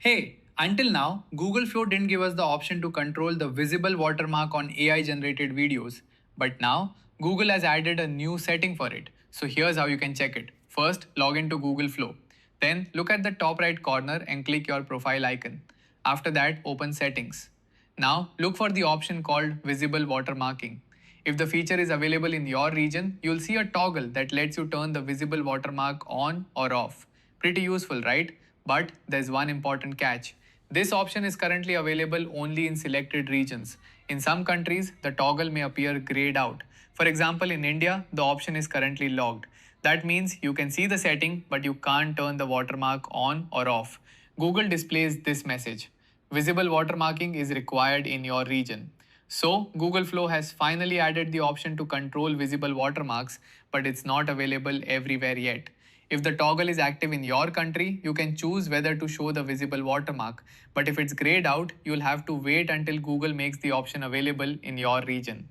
Hey, until now, Google Flow didn't give us the option to control the visible watermark on AI generated videos. But now, Google has added a new setting for it. So here's how you can check it. First, log into Google Flow. Then, look at the top right corner and click your profile icon. After that, open Settings. Now, look for the option called Visible Watermarking. If the feature is available in your region, you'll see a toggle that lets you turn the visible watermark on or off. Pretty useful, right? But there's one important catch. This option is currently available only in selected regions. In some countries, the toggle may appear grayed out. For example, in India, the option is currently logged. That means you can see the setting, but you can't turn the watermark on or off. Google displays this message. Visible watermarking is required in your region. So, Google Flow has finally added the option to control visible watermarks, but it's not available everywhere yet. If the toggle is active in your country, you can choose whether to show the visible watermark. But if it's grayed out, you'll have to wait until Google makes the option available in your region.